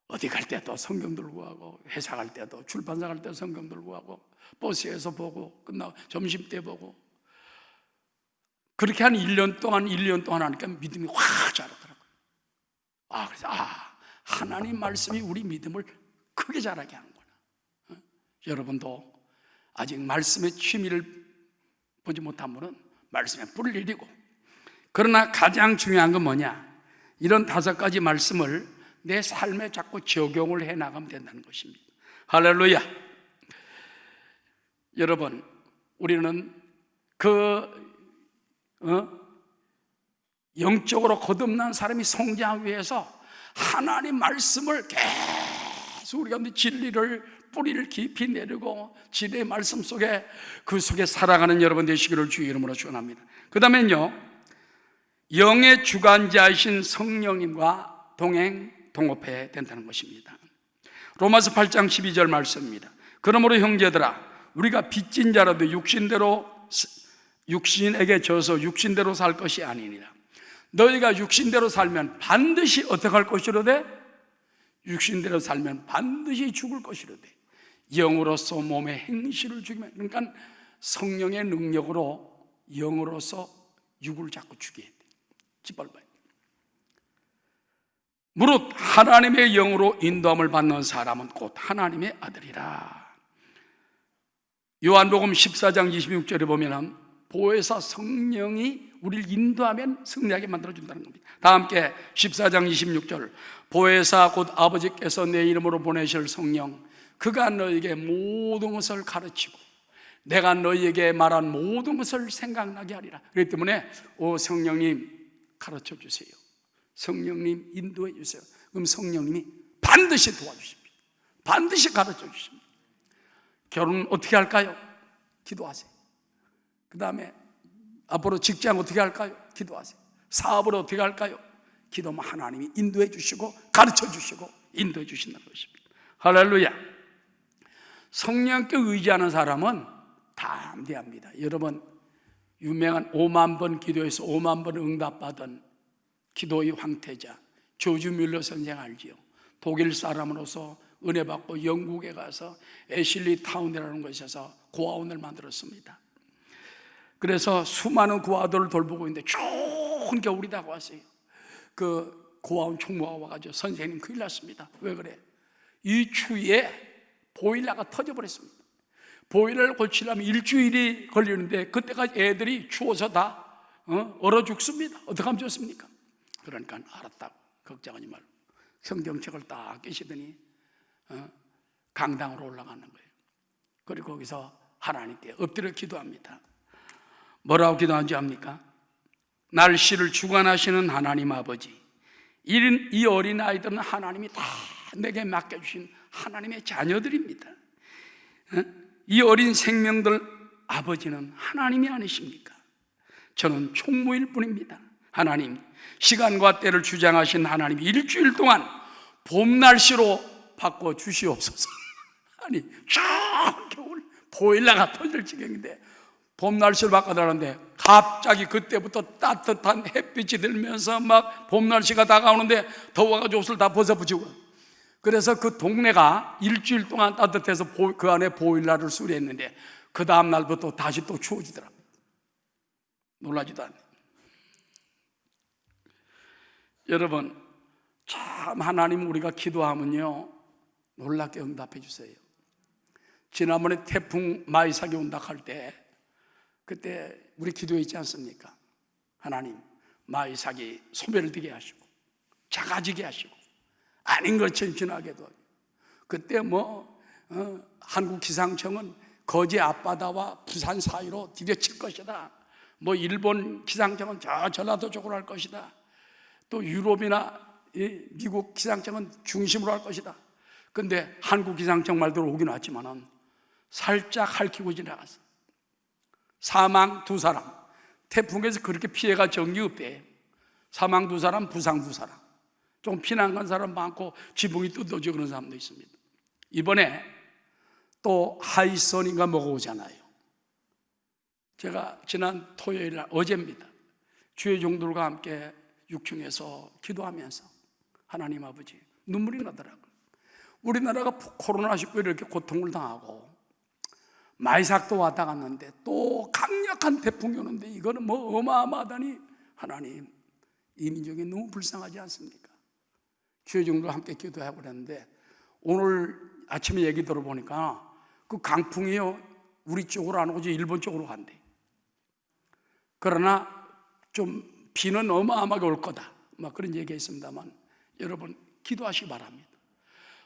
어디 갈 때도 성경 들고 가고, 회사 갈 때도, 출판사 갈 때도 성경 들고 가고, 버스에서 보고, 끝나고 점심 때 보고. 그렇게 한 1년 동안 하니까 믿음이 확 자라더라고요. 그래서 하나님 말씀이 우리 믿음을 크게 자라게 하는구나. 여러분도 아직 말씀의 취미를 보지 못한 분은 말씀에 뿔을 내리고, 그러나 가장 중요한 건 뭐냐? 이런 5가지 말씀을 내 삶에 자꾸 적용을 해 나가면 된다는 것입니다. 할렐루야. 여러분, 우리는 영적으로 거듭난 사람이 성장하기 위해서 하나님 말씀을 계속 우리가 진리를 뿌리를 깊이 내리고 진리의 말씀 속에 그 속에 살아가는 여러분 되시기를 주의 이름으로 축원합니다. 그 다음엔요, 영의 주관자이신 성령님과 동업해야 된다는 것입니다. 로마서 8장 12절 말씀입니다. 그러므로 형제들아, 우리가 빚진 자라도 육신에게 져서 육신대로 살 것이 아니니라. 너희가 육신대로 살면 반드시 어떻게 할 것이로되? 육신대로 살면 반드시 죽을 것이로되 영으로서 몸의 행실을 죽이면, 그러니까 성령의 능력으로 영으로서 육을 자꾸 죽여야 돼. 짓밟아야. 무릇 하나님의 영으로 인도함을 받는 사람은 곧 하나님의 아들이라. 요한복음 14장 26절에 보면 보혜사 성령이 우리를 인도하면 승리하게 만들어준다는 겁니다. 다 함께 14장 26절. 보혜사 곧 아버지께서 내 이름으로 보내실 성령, 그가 너에게 모든 것을 가르치고 내가 너희에게 말한 모든 것을 생각나게 하리라. 그렇기 때문에 성령님 가르쳐 주세요. 성령님 인도해 주세요. 그럼 성령님이 반드시 도와주십니다. 반드시 가르쳐 주십니다. 결혼 어떻게 할까요? 기도하세요. 그 다음에 앞으로 직장 어떻게 할까요? 기도하세요. 사업을 어떻게 할까요? 기도하면 하나님이 인도해 주시고 가르쳐 주시고 인도해 주신다는 것입니다. 할렐루야. 성령께 의지하는 사람은 담대합니다. 여러분, 유명한 5만 번 기도해서 5만 번 응답받은 기도의 황태자 조지 뮬러 선생 알지요? 독일 사람으로서 은혜 받고 영국에 가서 애슐리 타운이라는 곳에서 고아원을 만들었습니다. 그래서 수많은 고아들을 돌보고 있는데 추운 겨울이 다가왔어요. 그 고아원 총무가 와가지고 선생님 큰일 났습니다. 왜 그래? 이 추위에 보일러가 터져버렸습니다. 보일러를 고치려면 일주일이 걸리는데 그때까지 애들이 추워서 다 얼어 죽습니다. 어떻게 하면 좋습니까? 그러니까 알았다고, 걱정하지 말고 성경책을 딱 깨시더니 강당으로 올라가는 거예요. 그리고 거기서 하나님께 엎드려 기도합니다. 뭐라고 기도하는지 압니까? 날씨를 주관하시는 하나님 아버지, 이 어린아이들은 하나님이 다 내게 맡겨주신 하나님의 자녀들입니다. 이 어린 생명들 아버지는 하나님이 아니십니까? 저는 총무일 뿐입니다. 하나님, 시간과 때를 주장하신 하나님이 일주일 동안 봄 날씨로 바꿔 주시옵소서. 아니, 쫙 겨울 보일러가 터질 지경인데 봄 날씨를 바꿔달라는데 갑자기 그때부터 따뜻한 햇빛이 들면서 막 봄 날씨가 다가오는데 더워가지고 옷을 다 벗어붙이고, 그래서 그 동네가 일주일 동안 따뜻해서 그 안에 보일러를 수리했는데 그 다음 날부터 다시 또 추워지더라고요. 놀라지도 않네. 여러분, 참 하나님 우리가 기도하면요 놀랍게 응답해 주세요. 지난번에 태풍 마이삭이 온다 할 때 그때 우리 기도했지 않습니까? 하나님, 마이삭이 소멸되게 하시고 작아지게 하시고 아닌 것처럼 지나게도 하고. 그때 한국 기상청은 거제 앞바다와 부산 사이로 디뎌칠 것이다. 일본 기상청은 저 전라도 쪽으로 할 것이다. 또 유럽이나 미국 기상청은 중심으로 할 것이다. 근데 한국 기상청 말대로 오긴 왔지만은 살짝 핥히고 지나갔어. 사망 2사람. 태풍에서 그렇게 피해가 정리 없대. 사망 2사람, 부상 2사람. 좀 피난 간 사람 많고 지붕이 뜯어져 그런 사람도 있습니다. 이번에 또 하이선인가 뭐가 오잖아요. 제가 지난 토요일 날, 어제입니다, 주의 종들과 함께 6층에서 기도하면서 하나님 아버지, 눈물이 나더라고요. 우리나라가 코로나19로 이렇게 고통을 당하고 마이삭도 왔다 갔는데 또 강력한 태풍이 오는데 이거는 어마어마하다니, 하나님, 이 민족이 너무 불쌍하지 않습니까? 주의 종들과 함께 기도하고 그랬는데 오늘 아침에 얘기 들어보니까 그 강풍이요 우리 쪽으로 안 오지 일본 쪽으로 간대. 그러나 좀 비는 어마어마하게 올 거다, 막 그런 얘기가 있습니다만 여러분 기도하시기 바랍니다.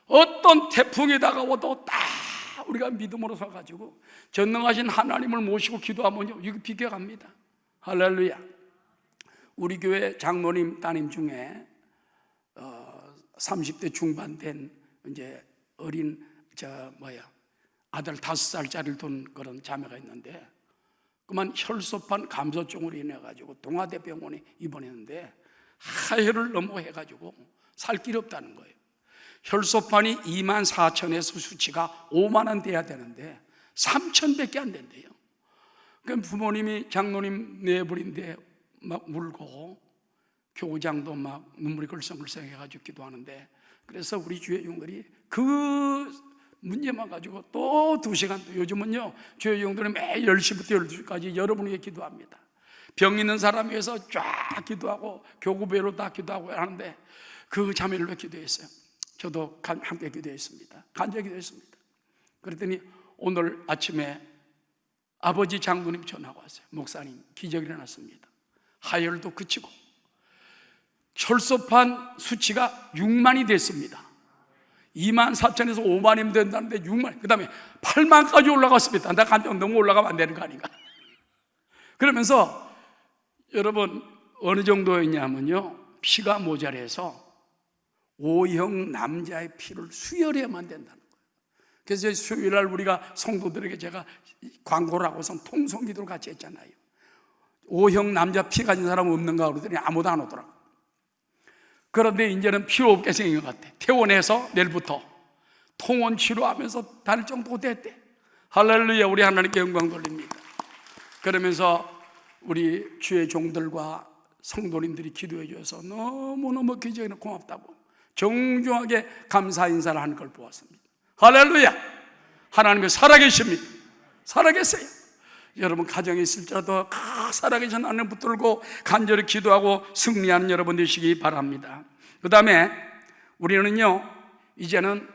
어떤 태풍이 다가와도 다 우리가 믿음으로 서가지고 전능하신 하나님을 모시고 기도하면요 이거 비켜갑니다. 할렐루야. 우리 교회 장로님 따님 중에 30대 중반 된 이제 어린 아들 5살짜리를 둔 그런 자매가 있는데 그만 혈소판 감소증으로 인해 가지고 동아대병원에 입원했는데 하혈을 넘어해가지고 살 길이 없다는 거예요. 혈소판이 24,000에서 수치가 50,000 돼야 되는데 3,000밖에 안 된대요. 그럼 부모님이 장로님 내버린데 막 울고 교장도 막 눈물이 글썽글썽 해가지고 기도하는데, 그래서 우리 주의 종들이 그 문제만 가지고 또 2시간, 요즘은요 주의 종들은 매일 10시부터 12시까지 여러분에게 기도합니다. 병 있는 사람 위해서 쫙 기도하고 교구별로 다 기도하고 하는데 그 자매를 위해 기도했어요. 저도 함께 기도했습니다. 간절히 기도했습니다. 그랬더니 오늘 아침에 아버지 장로님 전화가 왔어요. 목사님, 기적이 일어났습니다. 하혈도 그치고 혈소판 수치가 60,000이 됐습니다. 24,000에서 5만이면 된다는데 6만, 그 다음에 8만까지 올라갔습니다. 나 감정 너무 올라가면 안 되는 거 아닌가? 그러면서 여러분 어느 정도였냐면요, 피가 모자라서 O형 남자의 피를 수혈해야만 된다는 거예요. 그래서 수요일날 우리가 성도들에게 제가 광고를 하고서 통성기도를 같이 했잖아요. O형 남자 피 가진 사람 없는가 그러더니 아무도 안 오더라고. 그런데 이제는 필요 없게 생긴 것 같아. 퇴원해서 내일부터 통원 치료하면서 다닐 정도가 됐대. 할렐루야, 우리 하나님께 영광 돌립니다. 그러면서 우리 주의 종들과 성도님들이 기도해 주셔서 너무너무 기적이나 고맙다고 정중하게 감사 인사를 하는 걸 보았습니다. 할렐루야, 하나님이 살아계십니다. 살아계세요. 여러분 가정에 있을지라도 살아계신 하나님 붙들고 간절히 기도하고 승리하는 여러분 되시기 바랍니다. 그 다음에 우리는요, 이제는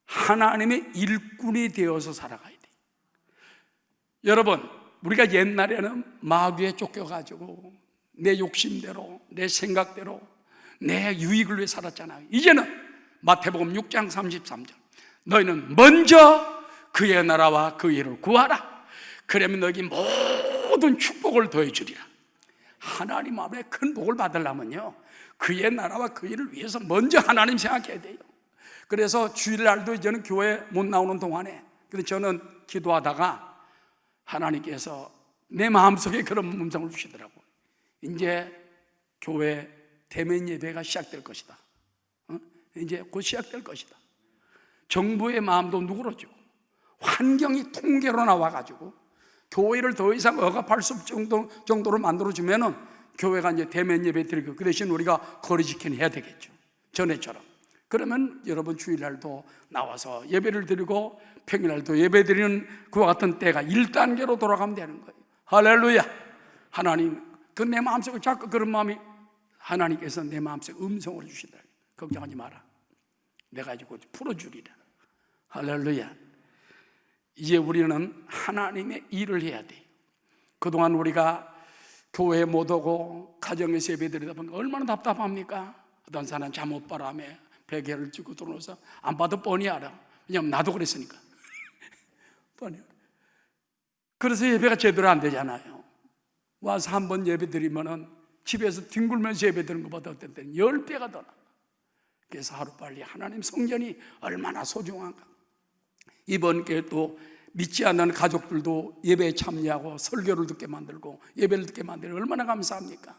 하나님의 일꾼이 되어서 살아가야 돼요. 여러분, 우리가 옛날에는 마귀에 쫓겨가지고 내 욕심대로, 내 생각대로, 내 유익을 위해 살았잖아요. 이제는 마태복음 6장 33절, 너희는 먼저 그의 나라와 그 일을 구하라. 그러면 너희 모든 축복을 더해주리라. 하나님 앞에 큰 복을 받으려면요, 그의 나라와 그 일을 위해서 먼저 하나님 생각해야 돼요. 그래서 주일날도 이제는 교회 못 나오는 동안에, 근데 저는 기도하다가 하나님께서 내 마음속에 그런 음성을 주시더라고요. 이제 교회 대면 예배가 시작될 것이다. 이제 곧 시작될 것이다. 정부의 마음도 누그러지고 환경이 통계로 나와가지고 교회를 더 이상 억압할 수 없을 정도로 만들어주면은 교회가 이제 대면 예배 드리고, 그 대신 우리가 거리 지키는 해야 되겠죠, 전에처럼. 그러면 여러분 주일날도 나와서 예배를 드리고 평일날도 예배 드리는 그와 같은 때가 1단계로 돌아가면 되는 거예요. 할렐루야. 하나님, 그 내 마음속에 자꾸 그런 마음이, 하나님께서 내 마음속에 음성을 주시다. 걱정하지 마라, 내가 이제 곧 풀어주리라. 할렐루야. 이제 우리는 하나님의 일을 해야 돼요. 그동안 우리가 교회에 못 오고 가정에서 예배 드리다 보니까 얼마나 답답합니까? 어떤 사람은 잠옷 바람에 베개를 쥐고 들어오서 안 봐도 뻔히 알아. 왜냐하면 나도 그랬으니까. 뻔히 알아. 그래서 예배가 제대로 안 되잖아요. 와서 한번 예배 드리면은 집에서 뒹굴면서 예배 드리는 것보다 어떤 때는 10배가 더 나아. 그래서 하루빨리 하나님 성전이 얼마나 소중한가. 이번 기회에 또 믿지 않는 가족들도 예배에 참여하고 설교를 듣게 만들고 예배를 듣게 만들고 얼마나 감사합니까?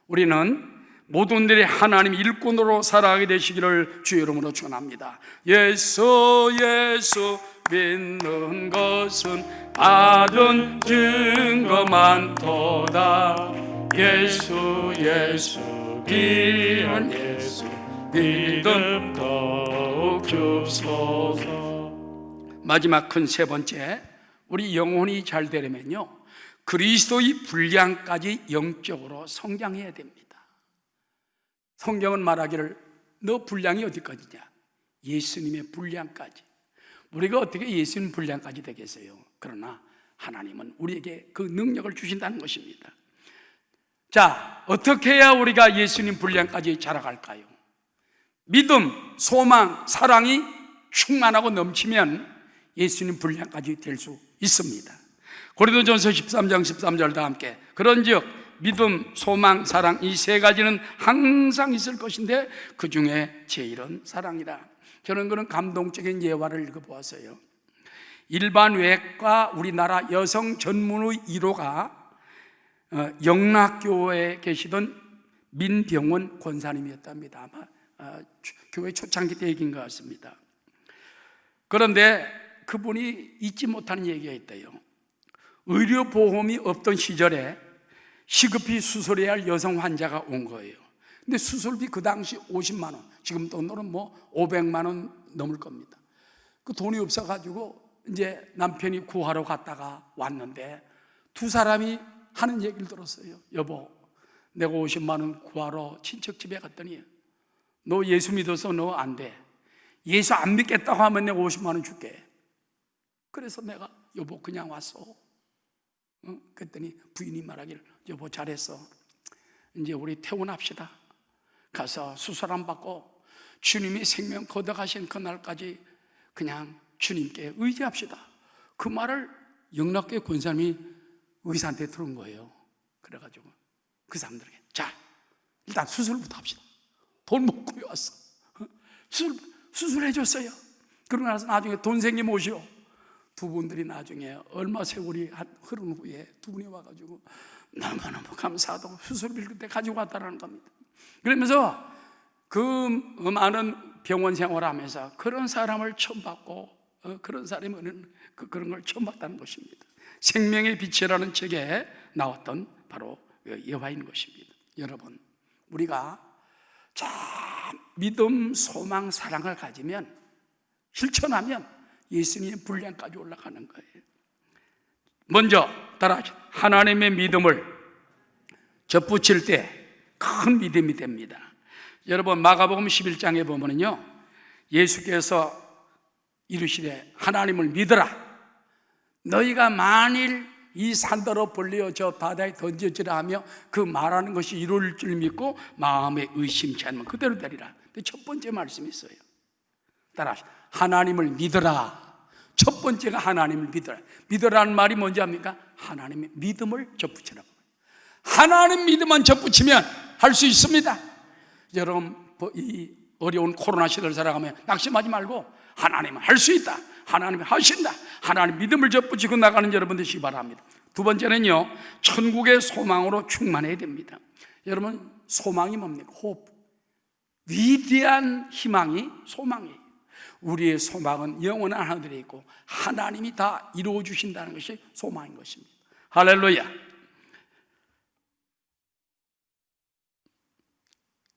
우리는 모든 일이 하나님 일꾼으로 살아가게 되시기를 주의 이름으로 축원합니다. 예수 믿는 것은 받은 증거 많도다. 예수 귀한 예수 믿음 더욱 줍소서. 마지막 큰 세 번째, 우리 영혼이 잘 되려면요, 그리스도의 분량까지 영적으로 성장해야 됩니다. 성경은 말하기를 너 분량이 어디까지냐? 예수님의 분량까지. 우리가 어떻게 예수님 분량까지 되겠어요? 그러나 하나님은 우리에게 그 능력을 주신다는 것입니다. 자, 어떻게 해야 우리가 예수님 분량까지 자라갈까요? 믿음, 소망, 사랑이 충만하고 넘치면 예수님 분량까지 될 수 있습니다. 고린도전서 13장 13절과 함께 그런즉 믿음, 소망, 사랑 이 세 가지는 항상 있을 것인데 그 중에 제일은 사랑이라. 저는 그런 감동적인 예화를 읽어보았어요. 일반 외과 우리나라 여성 전문의 1호가 영락교회에 계시던 민병원 권사님이었답니다. 아마 교회 초창기 때 얘기인 것 같습니다. 그런데 그분이 잊지 못하는 얘기가 있대요. 의료보험이 없던 시절에 시급히 수술해야 할 여성 환자가 온 거예요. 근데 수술비 그 당시 50만 원, 지금 돈으로는 뭐 500만 원 넘을 겁니다. 그 돈이 없어가지고 이제 남편이 구하러 갔다가 왔는데 두 사람이 하는 얘기를 들었어요. 여보, 내가 50만 원 구하러 친척 집에 갔더니 너 예수 믿어서 너 안 돼. 예수 안 믿겠다고 하면 내가 50만 원 줄게. 그래서 내가 여보 그냥 왔어. 그랬더니 부인이 말하기를 여보 잘했어. 이제 우리 퇴원합시다. 가서 수술 안 받고 주님이 생명 거둬가신 그날까지 그냥 주님께 의지합시다. 그 말을 영락교회 권사님이 의사한테 들은 거예요. 그래가지고 그 사람들에게 자, 일단 수술부터 합시다. 돈 못 구해왔어. 수술해줬어요. 그러고 나서 나중에 돈 생기면 오시오. 두 분들이 나중에 얼마 세월이 흐른 후에 두 분이 와가지고 너무너무 감사하다고 수술비를 그때 가지고 왔다라는 겁니다. 그러면서 그 많은 병원 생활하면서 그런 사람을 처음 봤고 그런 사람이 그런 걸 처음 봤다는 것입니다. 생명의 빛이라는 책에 나왔던 바로 여호와인 것입니다. 여러분, 우리가 참 믿음, 소망, 사랑을 가지면 실천하면 예수님의 분량까지 올라가는 거예요. 먼저 따라하시죠. 하나님의 믿음을 접붙일 때 큰 믿음이 됩니다. 여러분, 마가복음 11장에 보면요, 예수께서 이르시되 하나님을 믿으라. 너희가 만일 이 산더러 벌려 저 바다에 던져지라 하며 그 말하는 것이 이룰 줄 믿고 마음에 의심치 않으면 그대로 되리라. 첫 번째 말씀이 있어요. 따라하시죠. 하나님을 믿으라. 첫 번째가 하나님을 믿으라. 믿으라는 말이 뭔지 압니까? 하나님의 믿음을 접붙이라고. 하나님 믿음만 접붙이면 할 수 있습니다. 여러분, 이 어려운 코로나 시대를 살아가면 낙심하지 말고 하나님은 할 수 있다, 하나님은 하신다, 하나님 믿음을 접붙이고 나가는 여러분 되시기 바랍니다. 두 번째는요, 천국의 소망으로 충만해야 됩니다. 여러분, 소망이 뭡니까? 호흡, 위대한 희망이 소망이에요. 우리의 소망은 영원한 하늘에 있고 하나님이 다 이루어 주신다는 것이 소망인 것입니다. 할렐루야.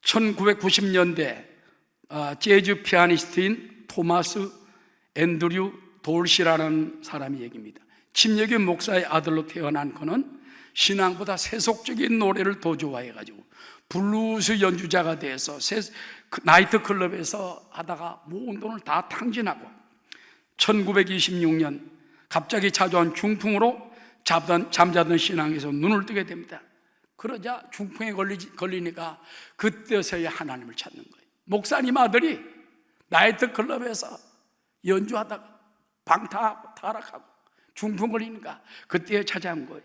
1990년대 재즈 피아니스트인 토마스 앤드류 돌시라는 사람이 얘기입니다. 침례교 목사의 아들로 태어난 그는 신앙보다 세속적인 노래를 더 좋아해가지고 블루스 연주자가 돼서 나이트클럽에서 하다가 모은 돈을 다 탕진하고 1926년 갑자기 찾아온 중풍으로 잠자던 신앙에서 눈을 뜨게 됩니다. 그러자 중풍에 걸리니까 그때서야 하나님을 찾는 거예요. 목사님 아들이 나이트클럽에서 연주하다가 방타하고 타락하고 중풍 걸리니까 그때 찾아온 거예요.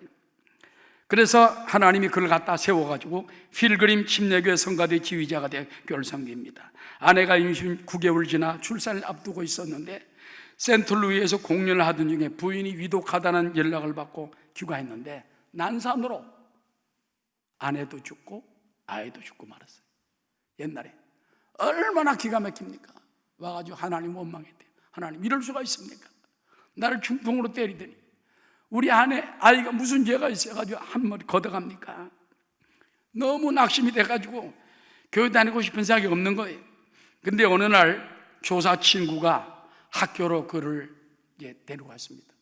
그래서 하나님이 그를 갖다 세워가지고 필그림 침례교회 성가대 지휘자가 되어 교회를 섬깁니다. 아내가 임신 9개월 지나 출산을 앞두고 있었는데 센트루이에서 공연을 하던 중에 부인이 위독하다는 연락을 받고 귀가했는데 난산으로 아내도 죽고 아이도 죽고 말았어요. 옛날에 얼마나 기가 막힙니까? 와가지고 하나님 원망했대요. 하나님 이럴 수가 있습니까? 나를 중풍으로 때리더니 우리 아이가 무슨 죄가 있어가지고 한 머리 걷어갑니까? 너무 낙심이 돼가지고 교회 다니고 싶은 생각이 없는 거예요. 근데 어느 날 교사 친구가 학교로 그를 데리고 갔습니다.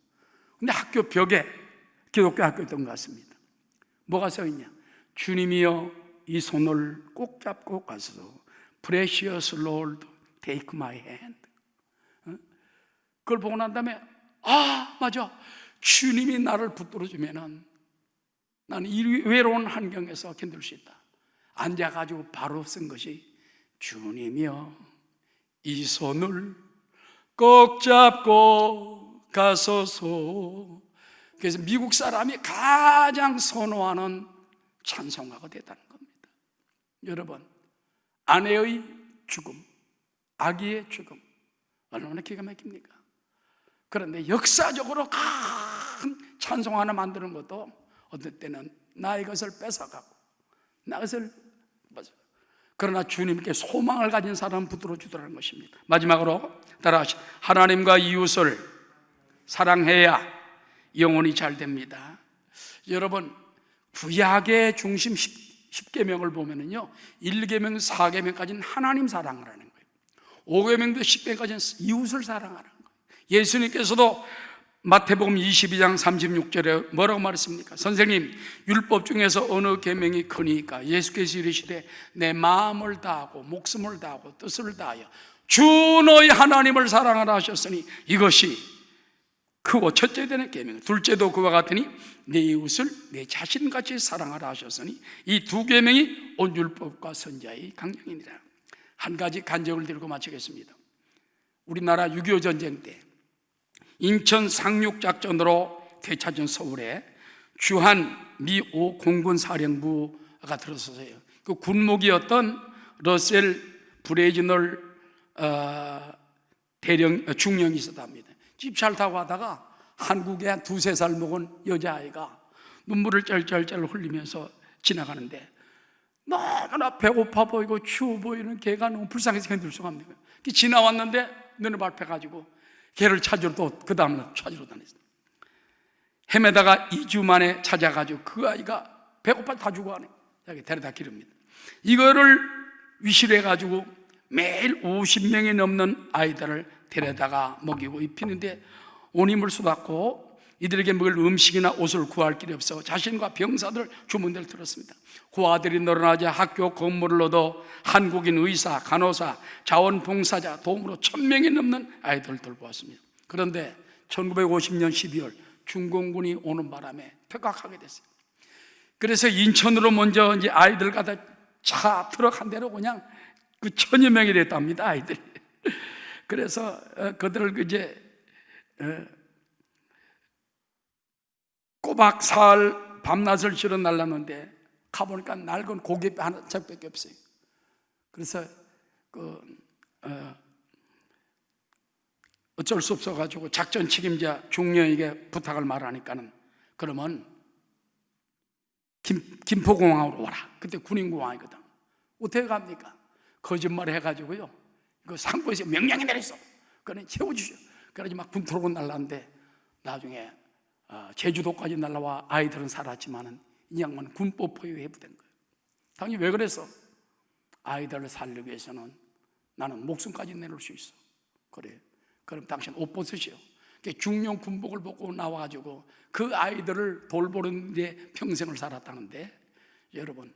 근데 학교 벽에 기독교 학교였던 것 같습니다. 뭐가 써있냐? 주님이여 이 손을 꼭 잡고 가소서. Precious Lord, take my hand. 그걸 보고 난 다음에 맞아, 주님이 나를 붙들어주면은 나는 이 외로운 환경에서 견딜 수 있다. 앉아가지고 바로 쓴 것이 주님이여 이 손을 꼭 잡고 가소서. 그래서 미국 사람이 가장 선호하는 찬송가가 됐다는 겁니다. 여러분, 아내의 죽음, 아기의 죽음 얼마나 기가 막힙니까? 그런데 역사적으로 큰 찬송 하나 만드는 것도 어떤 때는 나의 것을 뺏어가고 나의 것을 그러나 주님께 소망을 가진 사람은 붙들어 주더라는 것입니다. 마지막으로 따라하시죠. 하나님과 이웃을 사랑해야 영혼이 잘 됩니다. 여러분, 구약의 중심 10계명을 보면은요, 1계명, 4계명까지는 하나님 사랑을 하는 거예요. 5계명도 10계명까지는 이웃을 사랑하는 거예요. 예수님께서도 마태복음 22장 36절에 뭐라고 말했습니까? 선생님, 율법 중에서 어느 계명이 크니까? 예수께서 이르시되 내 마음을 다하고 목숨을 다하고 뜻을 다하여 주 너희 하나님을 사랑하라 하셨으니 이것이 크고 첫째 되는 계명, 둘째도 그와 같으니 내 이웃을 내 자신같이 사랑하라 하셨으니 이 두 계명이 온 율법과 선지자의 강령이니라. 한 가지 간증을 드리고 마치겠습니다. 우리나라 6.25 전쟁 때 인천 상륙작전으로 되찾은 서울에 주한 미 5 공군사령부가 들어서서요, 그 군목이었던 러셀 브레즈널 중령이 있었답니다. 집 잘 타고 하다가 한국에 한 2-3살 먹은 여자아이가 눈물을 쩔쩔쩔 흘리면서 지나가는데 너무나 배고파 보이고 추워 보이는 걔가 너무 불쌍해서 견딜 수가 없는 거예요. 지나왔는데 눈을 밟혀가지고 걔를 찾으러 또 그 다음날 찾으러 다녔어요. 헤매다가 2주 만에 찾아가지고 그 아이가 배고파 다 죽어가네. 여기 데려다 기릅니다. 이거를 위시를 해가지고 매일 50명이 넘는 아이들을 데려다가 먹이고 입히는데 온 힘을 쏟았고 이들에게 먹을 음식이나 옷을 구할 길이 없어 자신과 병사들 주문대를 들었습니다. 그 아들이 늘어나자 학교 건물을 얻어 한국인 의사, 간호사, 자원봉사자 도움으로 1000명이 넘는 아이들을 돌보았습니다. 그런데 1950년 12월 중공군이 오는 바람에 퇴각하게 됐어요. 그래서 인천으로 먼저 이제 아이들 갖다 차 트럭 한 대로 그냥 그 1000여 명이 됐답니다, 아이들이. 그래서 그들을 이제 꼬박 사흘 밤낮을 실어 날랐는데 가보니까 낡은 고깃배 하나 짝밖에 없어요. 그래서 어쩔 수 없어가지고 작전 책임자 중령에게 부탁을 말하니까는 그러면 김포공항으로 와라. 그때 군인공항이거든. 어떻게 갑니까? 거짓말 해가지고요, 그 상부에서 명령이 내렸어. 그러니 채워주시오. 그래가지고 막 군토로 날랐는데 나중에 제주도까지 날라와 아이들은 살았지만은 이 양반은 군법 포위에 해부된 거예요. 당연히 왜 그랬어? 아이들을 살리기 위해서는 나는 목숨까지 내놓을 수 있어. 그래. 그럼 당신 옷 벗으시오. 중령 군복을 벗고 나와가지고 그 아이들을 돌보는 데 평생을 살았다는데, 여러분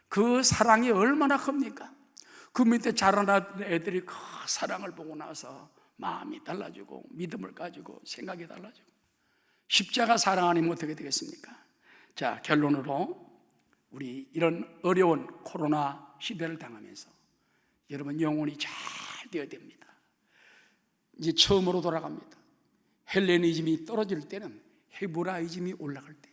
그 사랑이 얼마나 큽니까? 그 밑에 자라나는 애들이 그 사랑을 보고 나서 마음이 달라지고 믿음을 가지고 생각이 달라지고, 십자가 사랑 아니면 어떻게 되겠습니까? 자, 결론으로 우리 이런 어려운 코로나 시대를 당하면서 여러분 영혼이 잘 되어야 됩니다. 이제 처음으로 돌아갑니다. 헬레니즘이 떨어질 때는 헤브라이즘이 올라갈 때,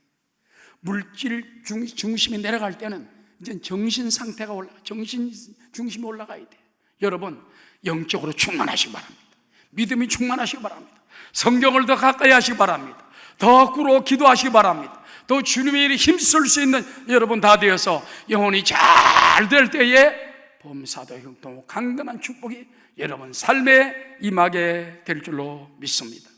물질 중심이 내려갈 때는 이제 정신 상태가 정신 중심이 올라가야 돼. 여러분 영적으로 충만하시기 바랍니다. 믿음이 충만하시기 바랍니다. 성경을 더 가까이 하시기 바랍니다. 더 꾸러 기도하시기 바랍니다. 더 주님의 일에 힘쓸 수 있는 여러분 다 되어서 영혼이 잘 될 때에 범사도 형통 강건한 축복이 여러분 삶에 임하게 될 줄로 믿습니다.